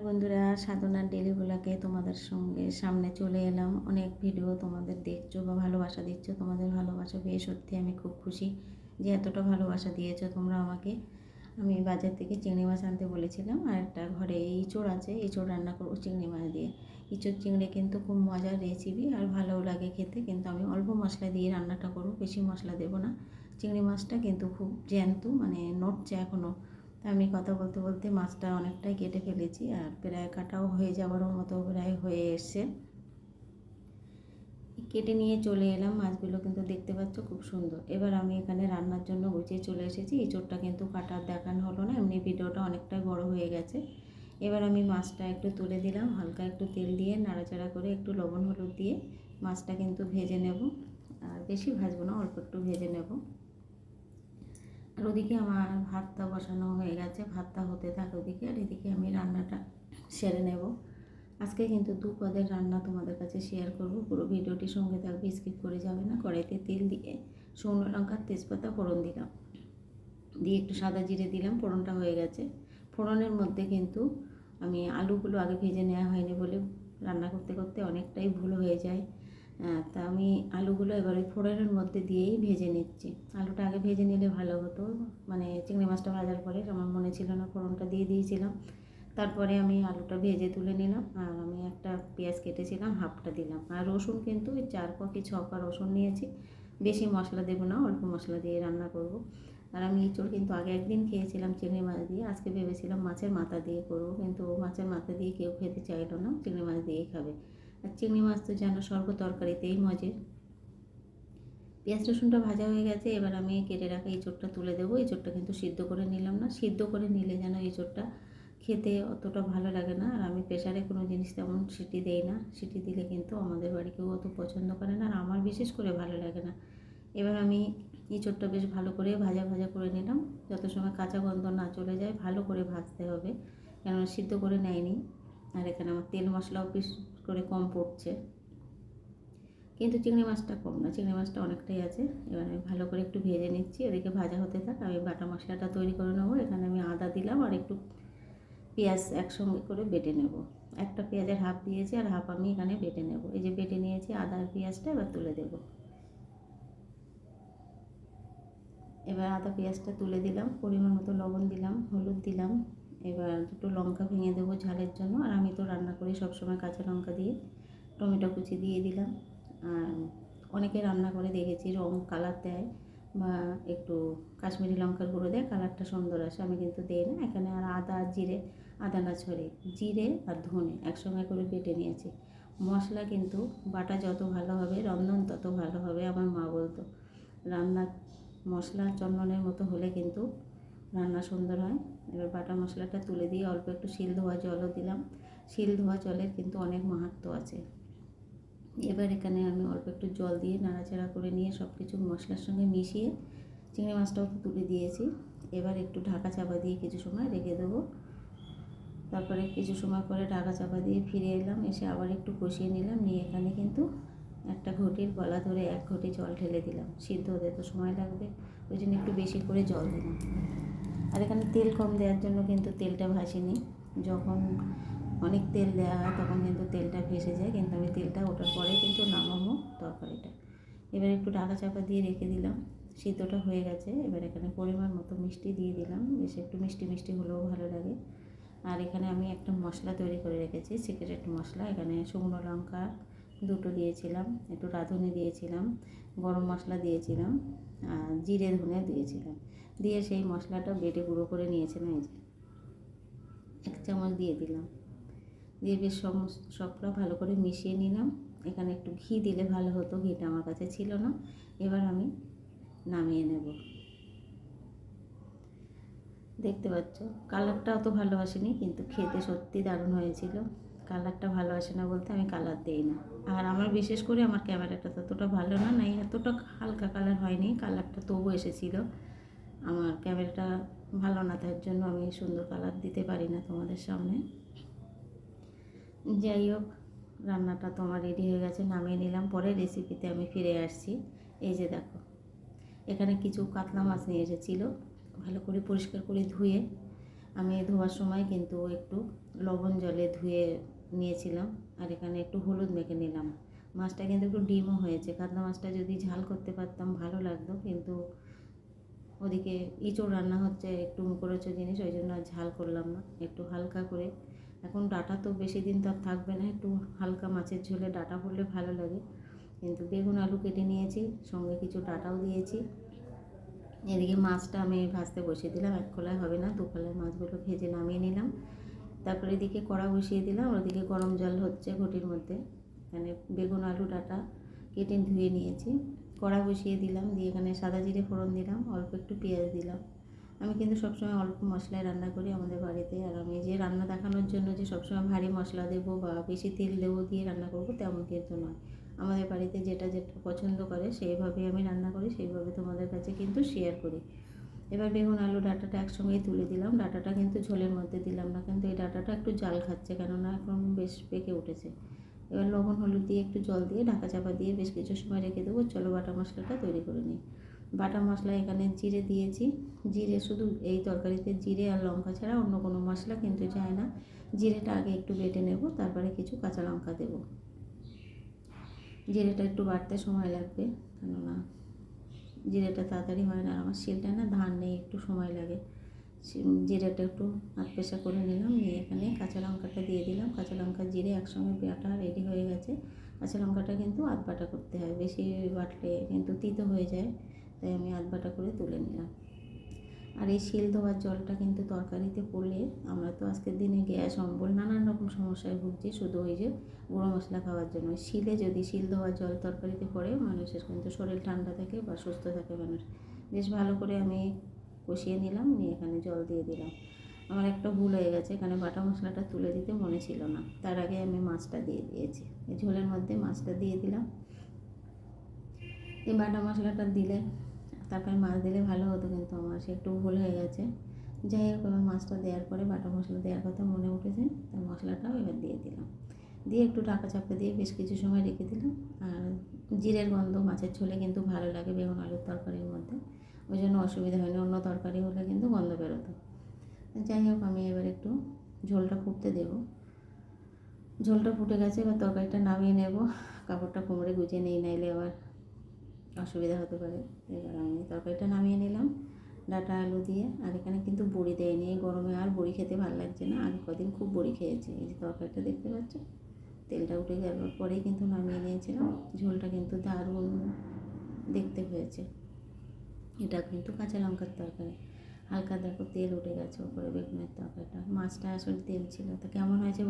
বন্ধুরা, সাধনার ডেলি ব্লগে তোমাদের সঙ্গে সামনে চলে এলাম। অনেক ভিডিও তোমাদের দেখছো বা ভালোবাসা দিচ্ছ। তোমাদের ভালোবাসা পেয়ে সত্যি আমি খুব খুশি যে এতটা ভালোবাসা দিয়েছো তোমরা আমাকে। আমি বাজার থেকে চিংড়ি মাছ আনতে বলেছিলাম, আর একটা ঘরে ইঁচড় আছে, ইঁচড় রান্না করবো চিংড়ি মাছ দিয়ে। ইঁচড় চিংড়ি কিন্তু খুব মজার রেসিপি আর ভালোও লাগে খেতে, কিন্তু আমি অল্প মশলা দিয়ে রান্নাটা করবো, বেশি মশলা দেবো না। চিংড়ি মাছটা কিন্তু খুব জ্যান্ত, মানে নড়ছে এখনও। আমি কথা বলতে বলতে মাছটা অনেকটাই কেটে ফেলেছি, আর প্রায় কাটাও হয়ে যাওয়ার মতো প্রায় হয়ে এসছে। কেটে নিয়ে চলে এলাম, মাছগুলো কিন্তু দেখতে পাচ্ছ খুব সুন্দর। এবার আমি এখানে রান্নার জন্য গুছিয়ে চলে এসেছি। এঁচোড়টা কিন্তু কাটার দেখানো হলো না, এমনি ভিডিওটা অনেকটাই বড় হয়ে গেছে। এবার আমি মাছটা একটু তুলে দিলাম, হালকা একটু তেল দিয়ে নাড়াচাড়া করে একটু লবণ হলুদ দিয়ে মাছটা কিন্তু ভেজে নেব। আর বেশি ভাজবো না, অল্প একটু ভেজে নেব। আর ওদিকে আমার ভাতটা বসানো হয়ে গেছে, ভাতটা হতে থাকে ওদিকে, আর এদিকে আমি রান্নাটা সেরে নেব। আজকে কিন্তু দু পদের রান্না তোমাদের কাছে শেয়ার করব, পুরো ভিডিওটির সঙ্গে থাকবে, স্কিপ করে যাবে না। কড়াইতে তেল দিয়ে শুকনো লঙ্কা তেজপাতা ফোড়ন দিলাম, দিয়ে একটু সাদা জিরে দিলাম। ফোড়নটা হয়ে গেছে, ফোড়নের মধ্যে কিন্তু আমি আলুগুলো আগে ভেজে নেওয়া হয়নি বলে রান্না করতে করতে অনেকটাই ভুল হয়ে যায়। তা আমি আলুগুলো এবার ওই ফোড়নের মধ্যে দিয়েই ভেজে নিচ্ছি। আলুটা আগে ভেজে নিলে ভালো হতো, মানে চিংড়ি মাছটা ভাজার পরে আমার মনে ছিল না, ফোড়নটা দিয়ে দিয়েছিলাম। তারপরে আমি আলুটা ভেজে তুলে নিলাম, আর আমি একটা পেঁয়াজ কেটেছিলাম, হাফটা দিলাম। আর রসুন কিন্তু ওই 4 কোয়া কি 6 কোয়া রসুন নিয়েছি। বেশি মশলা দেবো না, অল্প মশলা দিয়ে রান্না করব। আর আমি ইঁচড় কিন্তু আগে একদিন খেয়েছিলাম চিংড়ি মাছ দিয়ে, আজকে ভেবেছিলাম মাছের মাথা দিয়ে করবো, কিন্তু মাছের মাথা দিয়ে কেউ খেতে চাইলো না, চিংড়ি মাছ দিয়েই খাবে। আর চিংড়ি মাছ তো যেন সর্ব তরকারিতেই মজে। পেঁয়াজ রসুনটা ভাজা হয়ে গেছে, এবার আমি কেটে রাখা এঁচোড়টা তুলে দেবো। এঁচোড়টা কিন্তু সিদ্ধ করে নিলাম না, সিদ্ধ করে নিলে যেন এঁচোড়টা খেতে অতটা ভালো লাগে না। আর আমি প্রেশারে কোনো জিনিস তেমন সিটি দেই না, সিটি দিলে কিন্তু আমাদের বাড়ি কেউ অত পছন্দ করে না, আর আমার বিশেষ করে ভালো লাগে না। এবার আমি এঁচোড়টা বেশ ভালো করে ভাজা ভাজা করে নিলাম, যত সময় কাঁচা গন্ধ না চলে যায় ভালো করে ভাজতে হবে, কেননা সিদ্ধ করে নেয়নি। আর এখানে আমার তেল মশলাও বেশ করে কম পড়ছে, কিন্তু চিংড়ি মাছটা কম না, চিংড়ি মাছটা অনেকটাই আছে। এবার আমি ভালো করে একটু ভেজে নিচ্ছি, এদিকে ভাজা হতে থাক, আমি বাটা মশলাটা তৈরি করে নেবো। এখানে আমি আদা দিলাম আর একটু পেঁয়াজ একসঙ্গে করে বেটে নেব। একটা পেঁয়াজের হাফ দিয়েছি আর হাফ আমি এখানে বেটে নেব। এই যে বেটে নিয়েছি আদা আর পেঁয়াজটা, এবার তুলে দেব। এবার আদা পেঁয়াজটা তুলে দিলাম, পরিমাণ মতো লবণ দিলাম, হলুদ দিলাম। এবার দুটো লঙ্কা ভেঙে দেবো ঝালের জন্য, আর আমি তো রান্না করি সবসময় কাঁচা লঙ্কা দিয়ে। টমেটো কুচি দিয়ে দিলাম। আর অনেকে রান্না করে দেখেছি রং কালার দেয় বা একটু কাশ্মীরি লঙ্কার গুঁড়ো দেয়, কালারটা সুন্দর আসে, আমি কিন্তু দিই না। এখানে আর আদা আর জিরে, আদা না সরি জিরে আর ধনে একসঙ্গে করে বেটে নিয়েছি। মশলা কিন্তু বাটা যত ভালো হবে রন্ধন তত ভালো হবে, আমার মা বলতো। রান্না মশলা চন্দনের মতো হলে কিন্তু রান্না সুন্দর হয়। এবার বাটা মশলাটা তুলে দিয়ে অল্প একটু শিল ধোয়া জলও দিলাম। শিল ধোয়া জলের কিন্তু অনেক মাহাত্ম্য আছে। এবার এখানে আমি অল্প একটু জল দিয়ে নাড়াচাড়া করে নিয়ে সব কিছু মশলার সঙ্গে মিশিয়ে চিংড়ি মাছটাও তো তুলে দিয়েছি। এবার একটু ঢাকা চাপা দিয়ে কিছু সময় রেখে দেবো। তারপরে কিছু সময় পরে ঢাকা চাপা দিয়ে ফিরে এলাম, এসে আবার একটু কষিয়ে নিলাম, নিয়ে এখানে কিন্তু একটা ঘটির গলা ধরে 1 ঘটি জল ঢেলে দিলাম। সিদ্ধ হতে তো সময় লাগবে, ওই জন্য একটু বেশি করে জল দিলাম। আর এখানে তেল কম দেওয়ার জন্য কিন্তু তেলটা ভাসিনি। যখন অনেক তেল দেওয়া হয় তখন কিন্তু তেলটা ভেসে যায়, কিন্তু আমি তেলটা ওঠার পরে কিন্তু নামাবো তরকারিটা। এবার একটু ঢাকা চাপা দিয়ে রেখে দিলাম, সিদ্ধটা হয়ে গেছে। এবার এখানে পরিমাণ মতো মিষ্টি দিয়ে দিলাম, বেশ একটু মিষ্টি মিষ্টি হলেও ভালো লাগে। আর এখানে আমি একটা মশলা তৈরি করে রেখেছি, সিক্রেট মশলা। এখানে শুকনো লঙ্কা দুটো দিয়েছিলাম, একটু রাঁধুনি দিয়েছিলাম, গরম মশলা দিয়েছিলাম, আর জিরে ধনে দিয়েছিলাম। দিয়ে সেই মশলাটা বেটে গুঁড়ো করে নিয়েছিলাম, এই যে 1 চামচ দিয়ে দিলাম। দিয়ে বেশ সবটা ভালো করে মিশিয়ে নিলাম। এখানে একটু ঘি দিলে ভালো হতো, ঘিটা আমার কাছে ছিল না। এবার আমি নামিয়ে নেব। দেখতে পাচ্ছ কালারটা অত ভালো আসেনি, কিন্তু খেতে সত্যি দারুণ হয়েছিল। কালারটা ভালো আসে না বলতে আমি কালার দিই না, আর আমার বিশেষ করে আমার ক্যামেরাটা ততটা ভালো না, নাই এতটা হালকা কালার হয়নি, কালারটা তবু এসেছিলো। আমার ক্যামেরাটা ভালো না, তার জন্য আমি সুন্দর কালার দিতে পারি না তোমাদের সামনে। যাই হোক, রান্নাটা তোমার রেডি হয়ে গেছে, নামিয়ে নিলাম। পরে রেসিপিতে আমি ফিরে আসছি। এই যে দেখো, এখানে কিছু কাতলা মাছ নিয়ে এসেছিলো, ভালো করে পরিষ্কার করে ধুয়ে আমি ধোয়ার সময় কিন্তু একটু লবণ জলে ধুয়ে নিয়েছিলাম, আর এখানে একটু হলুদ মেখে নিলাম। মাছটা কিন্তু একটু ডিমও হয়েছে। কাতলা মাছটা যদি ঝাল করতে পারতাম ভালো লাগতো, কিন্তু ওদিকে ইঁচড় রান্না হচ্ছে, একটু মুখরোচক জিনিস, ওই জন্য আর ঝাল করলাম না। একটু হালকা করে, এখন ডাঁটা তো বেশি দিন তো আর থাকবে না, একটু হালকা মাছের ঝোলে ডাঁটা পড়লে ভালো লাগে। কিন্তু বেগুন আলু কেটে নিয়েছি, সঙ্গে কিছু ডাঁটাও দিয়েছি। এদিকে মাছটা আমি ভাজতে বসিয়ে দিলাম, এক খোলায় হবে না, দু খোলায় মাছগুলো ভেজে নামিয়ে নিলাম। তারপরে এদিকে কড়া বসিয়ে দিলাম, ওদিকে গরম জল হচ্ছে ঘটির মধ্যে। এখানে বেগুন আলু ডাঁটা কেটে ধুয়ে নিয়েছি, কড়া বসিয়ে দিলাম, দিয়ে এখানে সাদা জিরে ফোড়ন দিলাম, অল্প একটু পেঁয়াজ দিলাম। আমি কিন্তু সবসময় অল্প মশলায় রান্না করি আমাদের বাড়িতে, আর আমি যে রান্না দেখানোর জন্য যে সবসময় ভারী মশলা দেবো বা বেশি তেল দেবো দিয়ে রান্না করবো তেমন কিন্তু নয়। আমাদের বাড়িতে যেটা যেটা পছন্দ করে সেইভাবেই আমি রান্না করি, সেইভাবে তোমাদের কাছে কিন্তু শেয়ার করি। এবার বেগুন আলু ডাঁটাটা একসঙ্গেই তুলে দিলাম। ডাঁটাটা কিন্তু ঝোলের মধ্যে দিলাম না, কিন্তু এই ডাঁটাটা একটু জাল খাচ্ছে, কেননা এখন বেশ পেকে উঠেছে। এবার লবণ হলুদ দিয়ে একটু জল দিয়ে ঢাকা চাপা দিয়ে বেশ কিছু সময় রেখে দেবো। চলো বাটা মশলাটা তৈরি করে নিই। বাটা মশলা এখানে জিরে দিয়েছি, জিরে শুধু এই তরকারিতে জিরে আর লঙ্কা ছাড়া অন্য কোনো মশলা কিন্তু যায় না। জিরেটা আগে একটু বেটে নেব, তারপরে কিছু কাঁচা লঙ্কা দেবো। জিরেটা একটু বাটতে সময় লাগবে, কেননা জিরেটা তাড়াতাড়ি হয় না, আমার শিলটা না ধান নেই, একটু সময় লাগে। জিরেটা একটু হাত পেশা করে নিলাম, নিয়ে এখানে কাঁচা লঙ্কাটা দিয়ে দিলাম। কাঁচা লঙ্কা জিরে একসঙ্গে বাটা রেডি হয়ে গেছে। কাঁচা লঙ্কাটা কিন্তু আধ বাটা করতে হয়, বেশি বাটলে কিন্তু তিতো হয়ে যায়, তাই আমি আধ বাটা করে তুলে নিলাম। আর এই শিল ধোয়ার জলটা কিন্তু তরকারিতে পড়লে, আমরা তো আজকের দিনে গ্যাস অম্বল নানান রকম সমস্যায় ভুগছি শুধু ওই যে গুঁড়ো মশলা খাওয়ার জন্য। শিলে যদি শিল ধোয়ার জল তরকারিতে পড়ে, মানুষের কিন্তু শরীর ঠান্ডা থাকে বা সুস্থ থাকে মানুষ। বেশ ভালো করে আমি কষিয়ে নিলাম, নিয়ে এখানে জল দিয়ে দিলাম। আমার একটা ভুল হয়ে গেছে, এখানে বাটা মশলাটা তুলে দিতে মনে ছিল না, তার আগে আমি মাছটা দিয়ে দিয়েছি। এই ঝোলের মধ্যে মাছটা দিয়ে দিলাম। এই বাটা মশলাটা দিলে তারপরে মাছ দিলে ভালো হতো, কিন্তু আমার সে একটু ভুল হয়ে গেছে। যাই হোক, আমি মাছটা দেওয়ার পরে বাটা মশলা দেওয়ার কথা মনে উঠেছে, তাই মশলাটাও এবার দিয়ে দিলাম। দিয়ে একটু ঢাকা চাপা দিয়ে বেশ কিছু সময় রেখে দিলাম। আর জিরের গন্ধ মাছের ঝোলে কিন্তু ভালো লাগে বেগুন আলুর তরকারির মধ্যে, ওই জন্য অসুবিধা হয়নি। অন্য তরকারি হলে কিন্তু গন্ধ বেরোতো। যাই হোক, আমি এবার একটু ঝোলটা ফুটতে দেবো। ঝোলটা ফুটে গেছে, এবার তরকারিটা নামিয়ে নেব। কাপড়টা কোমরে গুছিয়ে নেই, নাইলে আবার অসুবিধা হতে পারে। এবার আমি তরকারিটা নামিয়ে নিলাম ডাঁটা আলু দিয়ে। আর এখানে কিন্তু বড়ি দেয়নি, এই গরমে আর বড়ি খেতে ভালো লাগছে না। আগে কদিন খুব বড়ি খেয়েছি। এই যে তরকারিটা দেখতে পাচ্ছ, তেলটা উঠে যাওয়ার পরেই কিন্তু নামিয়ে নিয়েছিলাম। ঝোলটা কিন্তু দারুণ দেখতে হয়েছে। এটা কিন্তু কাঁচা লঙ্কার তরকারি। হালকা দেখো তেল উঠে গেছে ওপরে বেগুনের তরকারিটা, মাছটা আসলে তেল ছিল। তো কেমন হয়েছে